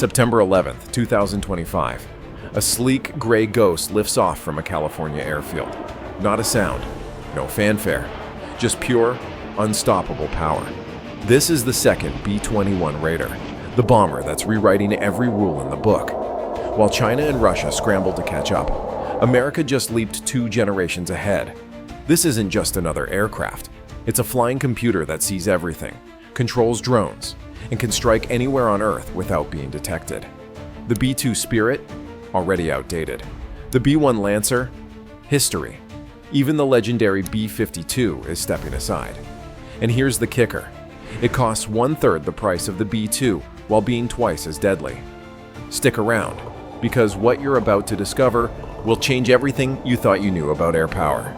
September 11th, 2025. A sleek gray ghost lifts off from a California airfield. Not a sound, no fanfare, just pure, unstoppable power. This is the second B-21 Raider, the bomber that's rewriting every rule in the book. While China and Russia scrambled to catch up, America just leaped 2 generations ahead. This isn't just another aircraft. It's a flying computer that sees everything, controls drones, and can strike anywhere on Earth without being detected. The B-2 Spirit? Already outdated. The B-1 Lancer? History. Even the legendary B-52 is stepping aside. And here's the kicker. It costs 1/3 the price of the B-2 while being twice as deadly. Stick around, because what you're about to discover will change everything you thought you knew about air power.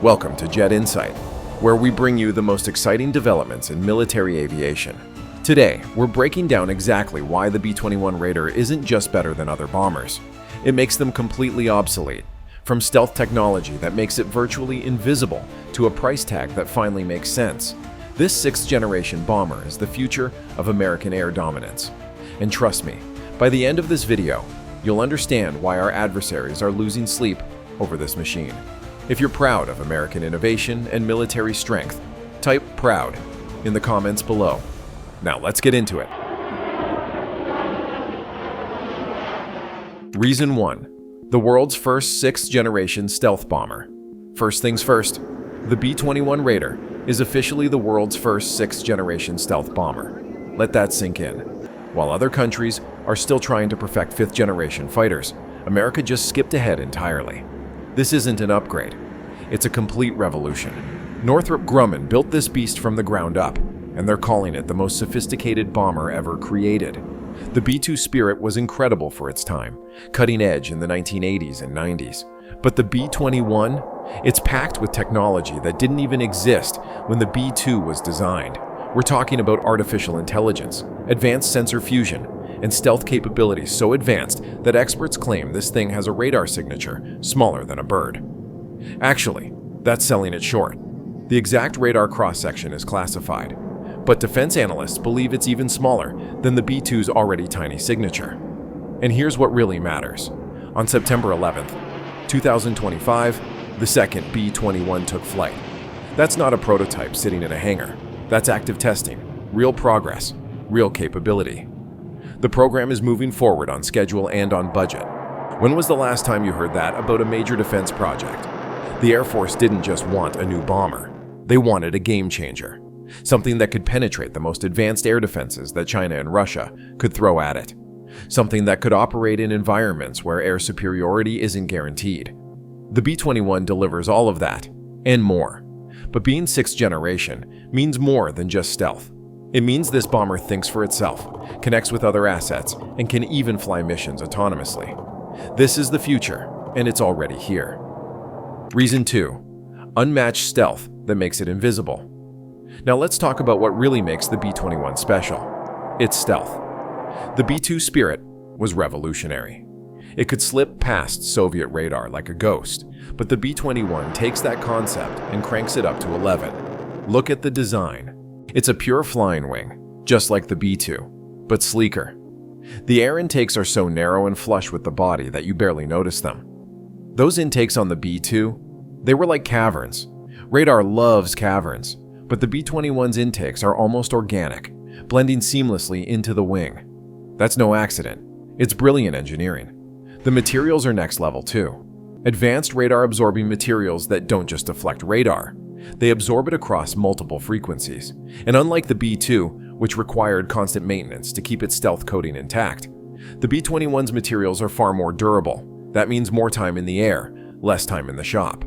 Welcome to Jet Insight, where we bring you the most exciting developments in military aviation. Today, we're breaking down exactly why the B-21 Raider isn't just better than other bombers. It makes them completely obsolete, from stealth technology that makes it virtually invisible to a price tag that finally makes sense. This 6th-generation bomber is the future of American air dominance. And trust me, by the end of this video, you'll understand why our adversaries are losing sleep over this machine. If you're proud of American innovation and military strength, type "proud" in the comments below. Now let's get into it. Reason 1. The world's first 6th-generation stealth bomber. First things first, the B-21 Raider is officially the world's first 6th-generation stealth bomber. Let that sink in. While other countries are still trying to perfect 5th-generation fighters, America just skipped ahead entirely. This isn't an upgrade. It's a complete revolution. Northrop Grumman built this beast from the ground up, and they're calling it the most sophisticated bomber ever created. The B-2 Spirit was incredible for its time, cutting edge in the 1980s and 90s. But the B-21? It's packed with technology that didn't even exist when the B-2 was designed. We're talking about artificial intelligence, advanced sensor fusion, and stealth capabilities so advanced that experts claim this thing has a radar signature smaller than a bird. Actually, that's selling it short. The exact radar cross-section is classified, but defense analysts believe it's even smaller than the B-2's already tiny signature. And here's what really matters. On September 11th, 2025, the second B-21 took flight. That's not a prototype sitting in a hangar. That's active testing, real progress, real capability. The program is moving forward on schedule and on budget. When was the last time you heard that about a major defense project? The Air Force didn't just want a new bomber. They wanted a game changer. Something that could penetrate the most advanced air defenses that China and Russia could throw at it. Something that could operate in environments where air superiority isn't guaranteed. The B-21 delivers all of that, and more. But being 6th generation means more than just stealth. It means this bomber thinks for itself, connects with other assets, and can even fly missions autonomously. This is the future, and it's already here. Reason 2. Unmatched stealth that makes it invisible. Now let's talk about what really makes the B-21 special. It's stealth. The B-2 Spirit was revolutionary. It could slip past Soviet radar like a ghost, but the B-21 takes that concept and cranks it up to 11. Look at the design. It's a pure flying wing, just like the B-2, but sleeker. The air intakes are so narrow and flush with the body that you barely notice them. Those intakes on the B-2, they were like caverns. Radar loves caverns, but the B-21's intakes are almost organic, blending seamlessly into the wing. That's no accident. It's brilliant engineering. The materials are next level too. Advanced radar-absorbing materials that don't just deflect radar. They absorb it across multiple frequencies. And unlike the B-2, which required constant maintenance to keep its stealth coating intact, the B-21's materials are far more durable. That means more time in the air, less time in the shop.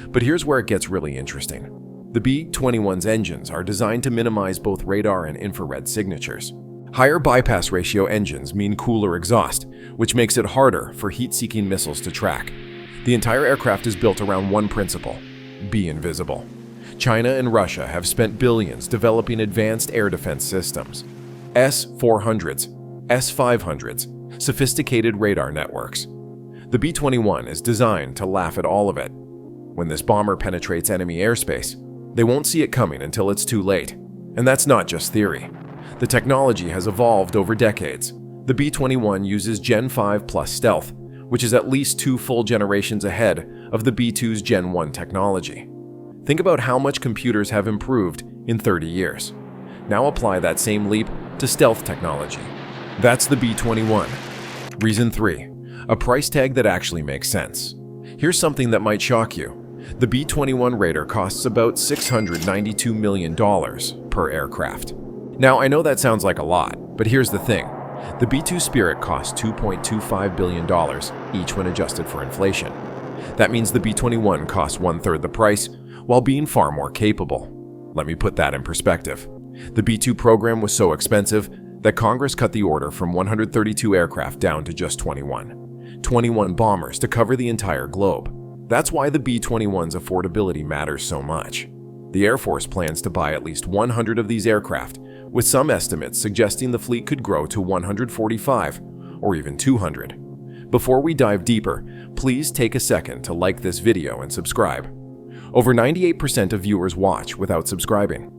But here's where it gets really interesting. The B-21's engines are designed to minimize both radar and infrared signatures. Higher bypass ratio engines mean cooler exhaust, which makes it harder for heat-seeking missiles to track. The entire aircraft is built around one principle: be invisible. China and Russia have spent billions developing advanced air defense systems. S-400s, S-500s, sophisticated radar networks. The B-21 is designed to laugh at all of it. When this bomber penetrates enemy airspace, they won't see it coming until it's too late. And that's not just theory. The technology has evolved over decades. The B-21 uses Gen 5 plus stealth, which is at least 2 full generations ahead of the B-2's Gen 1 technology. Think about how much computers have improved in 30 years. Now apply that same leap to stealth technology. That's the B-21. Reason 3. A price tag that actually makes sense. Here's something that might shock you. The B-21 Raider costs about $692 million per aircraft. Now, I know that sounds like a lot, but here's the thing. The B-2 Spirit costs $2.25 billion each when adjusted for inflation. That means the B-21 costs 1/3 the price, while being far more capable. Let me put that in perspective. The B-2 program was so expensive that Congress cut the order from 132 aircraft down to just 21. 21 bombers to cover the entire globe. That's why the B-21's affordability matters so much. The Air Force plans to buy at least 100 of these aircraft, with some estimates suggesting the fleet could grow to 145 or even 200. Before we dive deeper, please take a second to like this video and subscribe. Over 98% of viewers watch without subscribing.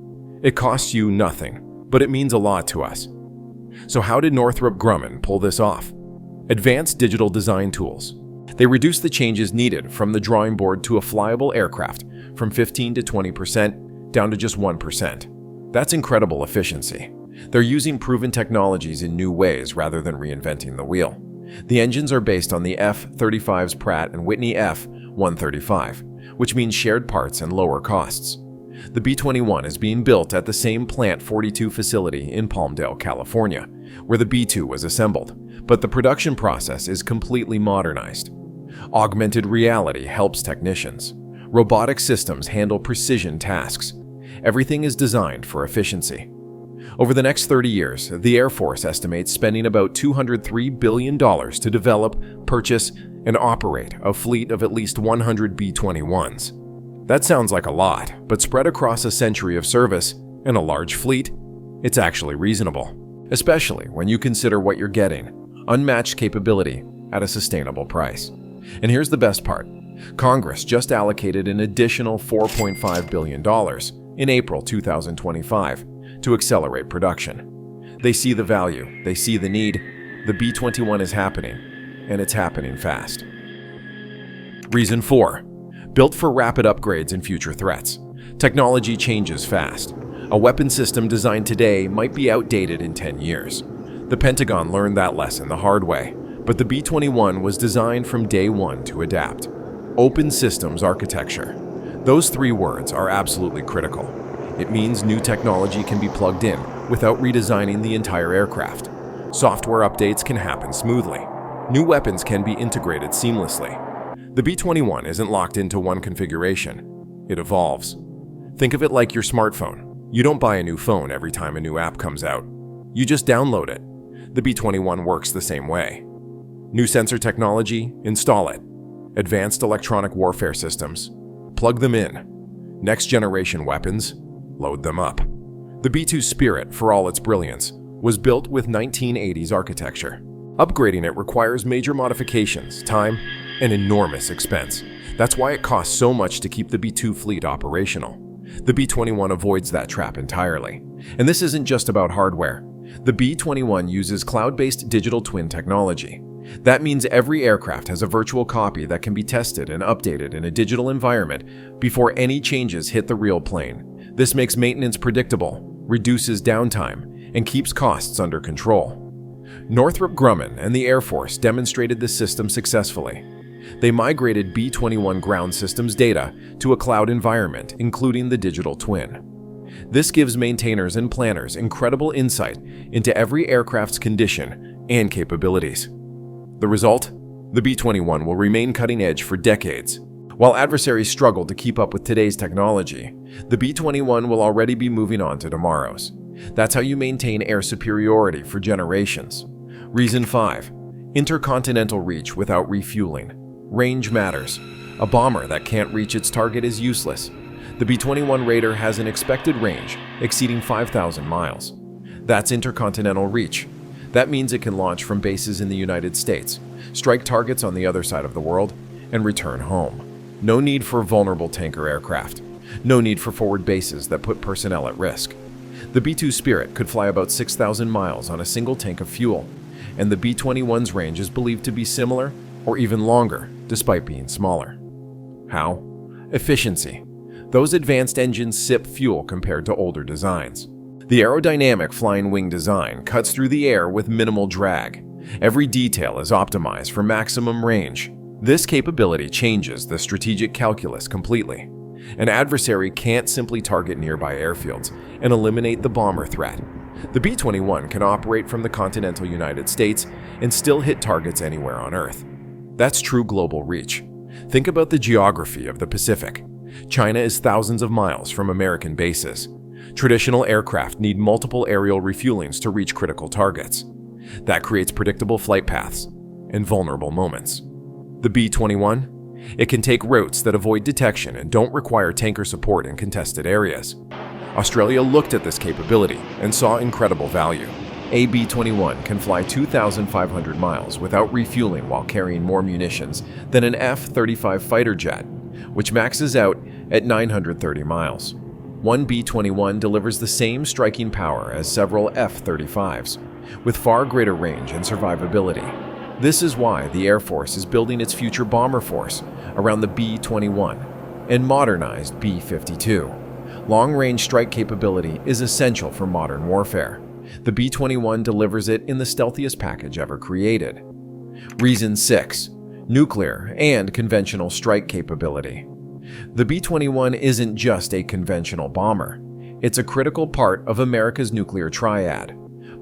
It costs you nothing, but it means a lot to us. So how did Northrop Grumman pull this off? Advanced digital design tools. They reduced the changes needed from the drawing board to a flyable aircraft from 15 to 20% down to just 1%. That's incredible efficiency. They're using proven technologies in new ways rather than reinventing the wheel. The engines are based on the F-35's Pratt & Whitney F-135, which means shared parts and lower costs. The B-21 is being built at the same Plant 42 facility in Palmdale, California, where the B-2 was assembled, but the production process is completely modernized. Augmented reality helps technicians. Robotic systems handle precision tasks. Everything is designed for efficiency. Over the next 30 years, the Air Force estimates spending about $203 billion to develop, purchase, and operate a fleet of at least 100 B-21s. That sounds like a lot, but spread across a century of service and a large fleet, it's actually reasonable, especially when you consider what you're getting: unmatched capability at a sustainable price. And here's the best part. Congress just allocated an additional $4.5 billion in April 2025 to accelerate production. They see the value, they see the need. The B-21 is happening, and it's happening fast. Reason 4. Built for rapid upgrades and future threats. Technology changes fast. A weapon system designed today might be outdated in 10 years. The Pentagon learned that lesson the hard way, but the B-21 was designed from day one to adapt. Open systems architecture. Those 3 words are absolutely critical. It means new technology can be plugged in without redesigning the entire aircraft. Software updates can happen smoothly. New weapons can be integrated seamlessly. The B-21 isn't locked into one configuration. It evolves. Think of it like your smartphone. You don't buy a new phone every time a new app comes out. You just download it. The B-21 works the same way. New sensor technology, install it. Advanced electronic warfare systems, plug them in. Next generation weapons, load them up. The B-2 Spirit, for all its brilliance, was built with 1980s architecture. Upgrading it requires major modifications, time, and enormous expense. That's why it costs so much to keep the B-2 fleet operational. The B-21 avoids that trap entirely. And this isn't just about hardware. The B-21 uses cloud-based digital twin technology. That means every aircraft has a virtual copy that can be tested and updated in a digital environment before any changes hit the real plane. This makes maintenance predictable, reduces downtime, and keeps costs under control. Northrop Grumman and the Air Force demonstrated this system successfully. They migrated B-21 ground systems data to a cloud environment, including the digital twin. This gives maintainers and planners incredible insight into every aircraft's condition and capabilities. The result? The B-21 will remain cutting edge for decades. While adversaries struggle to keep up with today's technology, the B-21 will already be moving on to tomorrow's. That's how you maintain air superiority for generations. Reason 5. Intercontinental reach without refueling. Range matters. A bomber that can't reach its target is useless. The B-21 Raider has an expected range exceeding 5,000 miles. That's intercontinental reach. That means it can launch from bases in the United States, strike targets on the other side of the world, and return home. No need for vulnerable tanker aircraft. No need for forward bases that put personnel at risk. The B-2 Spirit could fly about 6,000 miles on a single tank of fuel. and the B-21's range is believed to be similar or even longer, despite being smaller. How? Efficiency. Those advanced engines sip fuel compared to older designs. The aerodynamic flying wing design cuts through the air with minimal drag. Every detail is optimized for maximum range. This capability changes the strategic calculus completely. An adversary can't simply target nearby airfields and eliminate the bomber threat. The B-21 can operate from the continental United States and still hit targets anywhere on Earth. That's true global reach. Think about the geography of the Pacific. China is thousands of miles from American bases. Traditional aircraft need multiple aerial refuelings to reach critical targets. That creates predictable flight paths and vulnerable moments. The B-21? It can take routes that avoid detection and don't require tanker support in contested areas. Australia looked at this capability and saw incredible value. A B-21 can fly 2,500 miles without refueling while carrying more munitions than an F-35 fighter jet, which maxes out at 930 miles. One B-21 delivers the same striking power as several F-35s, with far greater range and survivability. This is why the Air Force is building its future bomber force around the B-21 and modernized B-52. Long-range strike capability is essential for modern warfare. The B-21 delivers it in the stealthiest package ever created. Reason 6. Nuclear and conventional strike capability. The B-21 isn't just a conventional bomber. It's a critical part of America's nuclear triad: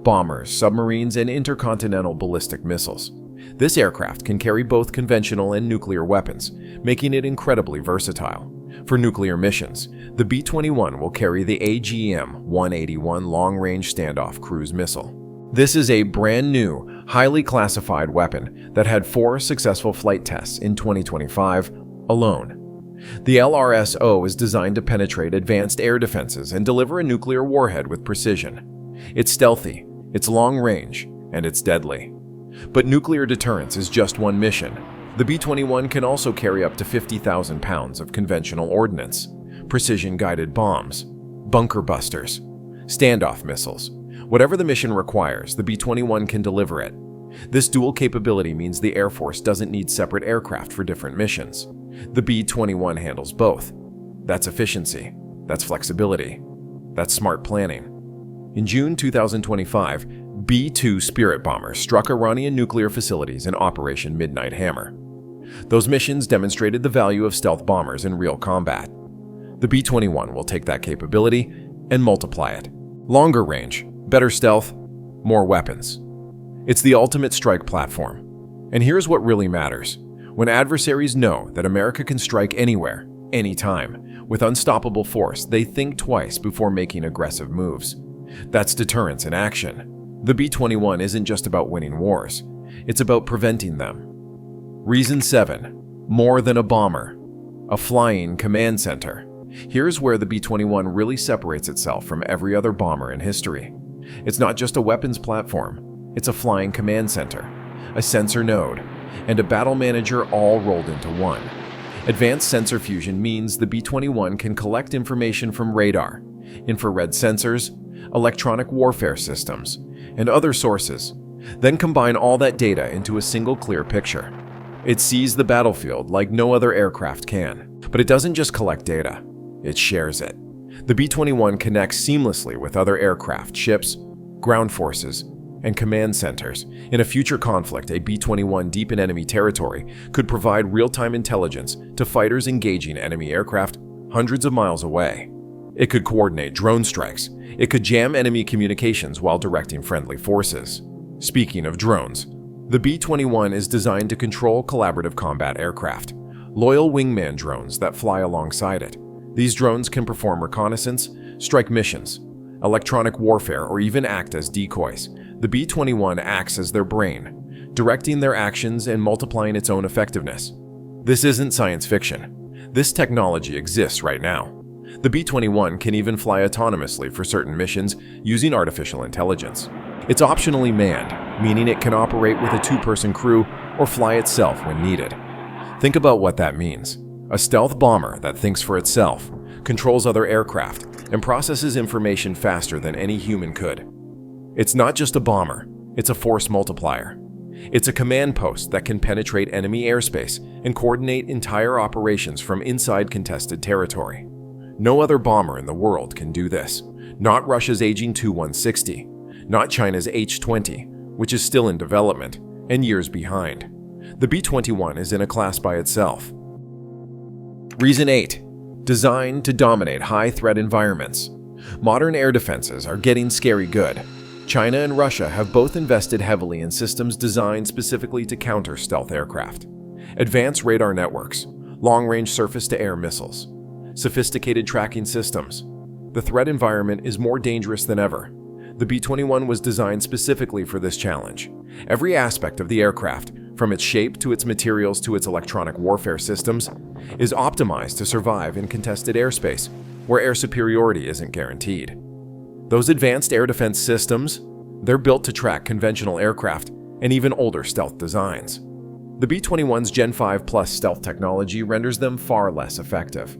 bombers, submarines, and intercontinental ballistic missiles. This aircraft can carry both conventional and nuclear weapons, making it incredibly versatile. For nuclear missions, the B-21 will carry the AGM-181 long-range standoff cruise missile. This is a brand new, highly classified weapon that had 4 successful flight tests in 2025 alone. The LRSO is designed to penetrate advanced air defenses and deliver a nuclear warhead with precision. It's stealthy, it's long range, and it's deadly. But nuclear deterrence is just one mission. The B-21 can also carry up to 50,000 pounds of conventional ordnance, precision-guided bombs, bunker busters, standoff missiles. Whatever the mission requires, the B-21 can deliver it. This dual capability means the Air Force doesn't need separate aircraft for different missions. The B-21 handles both. That's efficiency. That's flexibility. That's smart planning. In June 2025, B-2 Spirit bombers struck Iranian nuclear facilities in Operation Midnight Hammer. Those missions demonstrated the value of stealth bombers in real combat. The B-21 will take that capability and multiply it. Longer range, better stealth, more weapons. It's the ultimate strike platform. And here's what really matters. When adversaries know that America can strike anywhere, anytime, with unstoppable force, they think twice before making aggressive moves. That's deterrence in action. The B-21 isn't just about winning wars. It's about preventing them. Reason 7. More than a bomber. A flying command center. Here's where the B-21 really separates itself from every other bomber in history. It's not just a weapons platform. It's a flying command center, a sensor node, and a battle manager all rolled into one. Advanced sensor fusion means the B-21 can collect information from radar, infrared sensors, electronic warfare systems, and other sources, then combine all that data into a single clear picture. It sees the battlefield like no other aircraft can. But it doesn't just collect data, it shares it. The B-21 connects seamlessly with other aircraft, ships, ground forces, and command centers. In a future conflict, a B-21 deep in enemy territory could provide real-time intelligence to fighters engaging enemy aircraft hundreds of miles away. It could coordinate drone strikes. It could jam enemy communications while directing friendly forces. Speaking of drones, the B-21 is designed to control collaborative combat aircraft, loyal wingman drones that fly alongside it. These drones can perform reconnaissance, strike missions, electronic warfare, or even act as decoys. The B-21 acts as their brain, directing their actions and multiplying its own effectiveness. This isn't science fiction. This technology exists right now. The B-21 can even fly autonomously for certain missions using artificial intelligence. It's optionally manned, meaning it can operate with a 2-person crew or fly itself when needed. Think about what that means. A stealth bomber that thinks for itself, controls other aircraft, and processes information faster than any human could. It's not just a bomber, It's a force multiplier. It's a command post that can penetrate enemy airspace and coordinate entire operations from inside contested territory. No other bomber in the world can do this. Not Russia's aging Tu-160, not China's H-20, which is still in development and years behind. The B-21 is in a class by itself. Reason 8. Designed to dominate high-threat environments. Modern air defenses are getting scary good. China and Russia have both invested heavily in systems designed specifically to counter stealth aircraft. Advanced radar networks, long-range surface-to-air missiles, sophisticated tracking systems. The threat environment is more dangerous than ever. The B-21 was designed specifically for this challenge. Every aspect of the aircraft, from its shape to its materials to its electronic warfare systems, is optimized to survive in contested airspace, where air superiority isn't guaranteed. Those advanced air defense systems, they're built to track conventional aircraft and even older stealth designs. The B-21's Gen 5 Plus stealth technology renders them far less effective.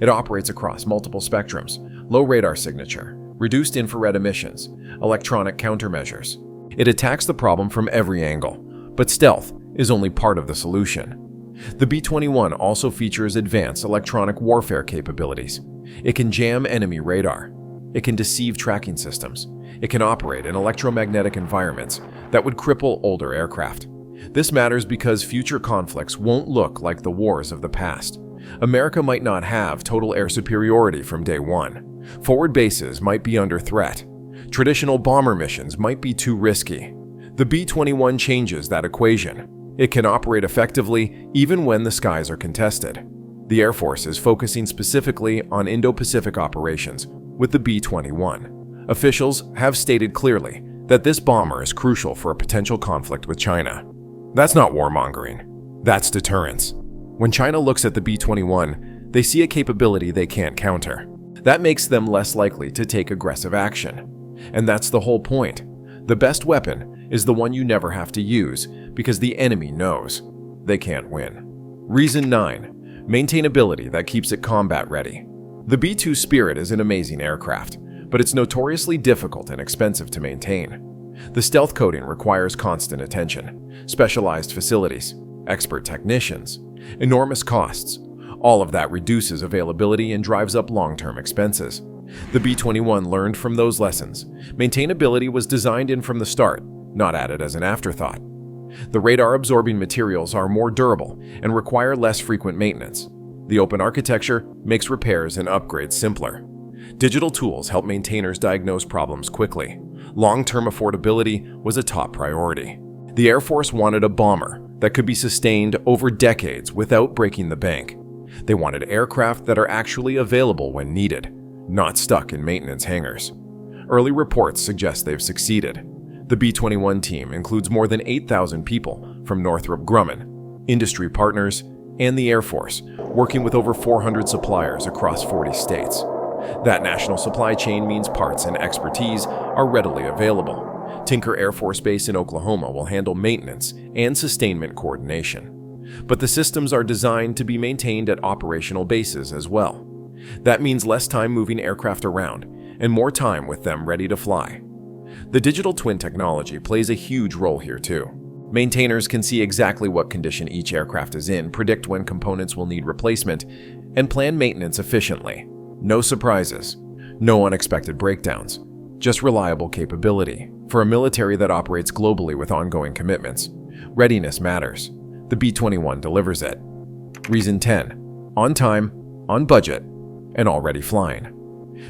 It operates across multiple spectrums, low radar signature, reduced infrared emissions, electronic countermeasures. It attacks the problem from every angle, but stealth is only part of the solution. The B-21 also features advanced electronic warfare capabilities. It can jam enemy radar. It can deceive tracking systems. It can operate in electromagnetic environments that would cripple older aircraft. This matters because future conflicts won't look like the wars of the past. America might not have total air superiority from day one. Forward bases might be under threat. Traditional bomber missions might be too risky. The B-21 changes that equation. It can operate effectively even when the skies are contested. The Air Force is focusing specifically on Indo-Pacific operations with the B-21. Officials have stated clearly that this bomber is crucial for a potential conflict with China. That's not warmongering. That's deterrence. When China looks at the B-21, they see a capability they can't counter. That makes them less likely to take aggressive action. And that's the whole point. The best weapon is the one you never have to use because the enemy knows they can't win. Reason 9. Maintainability that keeps it combat ready. The B-2 Spirit is an amazing aircraft, but it's notoriously difficult and expensive to maintain. The stealth coating requires constant attention, specialized facilities, expert technicians, enormous costs. All of that reduces availability and drives up long-term expenses. The B-21 learned from those lessons. Maintainability was designed in from the start, not added as an afterthought. The radar-absorbing materials are more durable and require less frequent maintenance. The open architecture makes repairs and upgrades simpler. Digital tools help maintainers diagnose problems quickly. Long-term affordability was a top priority. The Air Force wanted a bomber that could be sustained over decades without breaking the bank. They wanted aircraft that are actually available when needed, not stuck in maintenance hangars. Early reports suggest they've succeeded. The B-21 team includes more than 8,000 people from Northrop Grumman, industry partners, and the Air Force, working with over 400 suppliers across 40 states. That national supply chain means parts and expertise are readily available. Tinker Air Force Base in Oklahoma will handle maintenance and sustainment coordination. But the systems are designed to be maintained at operational bases as well. That means less time moving aircraft around and more time with them ready to fly. The digital twin technology plays a huge role here too. Maintainers can see exactly what condition each aircraft is in, predict when components will need replacement, and plan maintenance efficiently. No surprises, no unexpected breakdowns, just reliable capability. For a military that operates globally with ongoing commitments, readiness matters. The B-21 delivers it. Reason 10. On time, on budget, and already flying.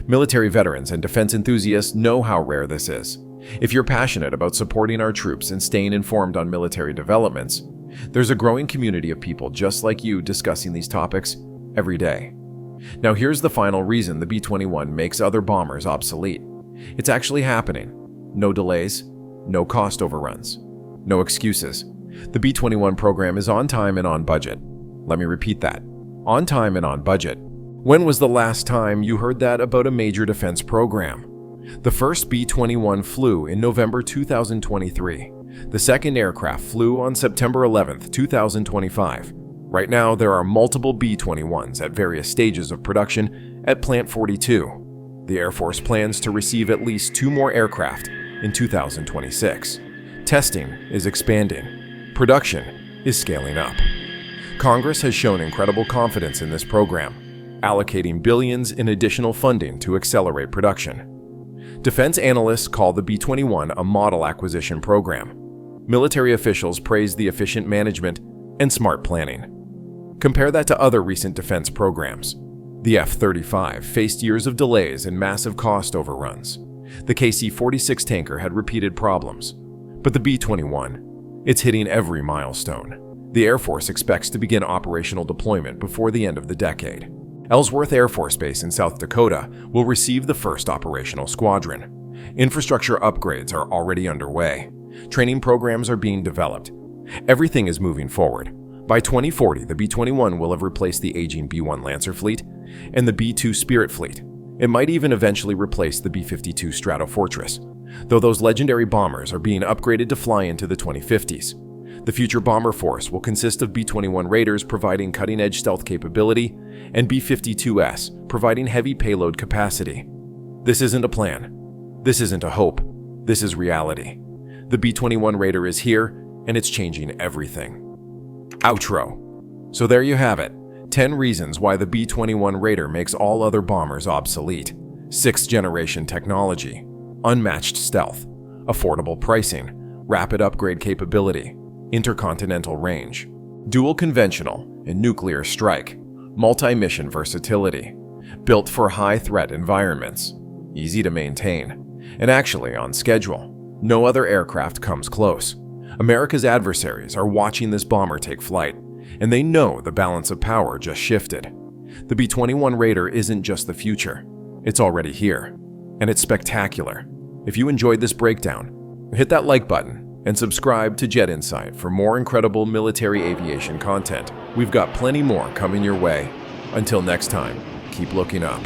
Military veterans and defense enthusiasts know how rare this is. If you're passionate about supporting our troops and staying informed on military developments, there's a growing community of people just like you discussing these topics every day. Now here's the final reason the B-21 makes other bombers obsolete. It's actually happening. No delays, no cost overruns, no excuses. The B-21 program is on time and on budget. Let me repeat that. On time and on budget. When was the last time you heard that about a major defense program? The first B-21 flew in November 2023. The second aircraft flew on September 11, 2025. Right now, there are multiple B-21s at various stages of production at Plant 42. The Air Force plans to receive at least 2 more aircraft in 2026. Testing is expanding. Production is scaling up. Congress has shown incredible confidence in this program, allocating billions in additional funding to accelerate production. Defense analysts call the B-21 a model acquisition program. Military officials praise the efficient management and smart planning. Compare that to other recent defense programs. The F-35 faced years of delays and massive cost overruns. The KC-46 tanker had repeated problems. But the B-21, it's hitting every milestone. The Air Force expects to begin operational deployment before the end of the decade. Ellsworth Air Force Base in South Dakota will receive the first operational squadron. Infrastructure upgrades are already underway. Training programs are being developed. Everything is moving forward. By 2040, the B-21 will have replaced the aging B-1 Lancer fleet and the B-2 Spirit fleet. It might even eventually replace the B-52 Stratofortress, though those legendary bombers are being upgraded to fly into the 2050s. The future bomber force will consist of B-21 Raiders providing cutting-edge stealth capability and B-52s providing heavy payload capacity. This isn't a plan. This isn't a hope. This is reality. The B-21 Raider is here, and it's changing everything. Outro. So there you have it. 10 reasons why the B-21 Raider makes all other bombers obsolete. 6th generation technology, unmatched stealth, affordable pricing, rapid upgrade capability, intercontinental range, dual conventional and nuclear strike, multi-mission versatility, built for high-threat environments, easy to maintain, and actually on schedule. No other aircraft comes close. America's adversaries are watching this bomber take flight, and they know the balance of power just shifted. The B-21 Raider isn't just the future. It's already here, and it's spectacular. If you enjoyed this breakdown, hit that like button and subscribe to Jet Insight for more incredible military aviation content. We've got plenty more coming your way. Until next time, keep looking up.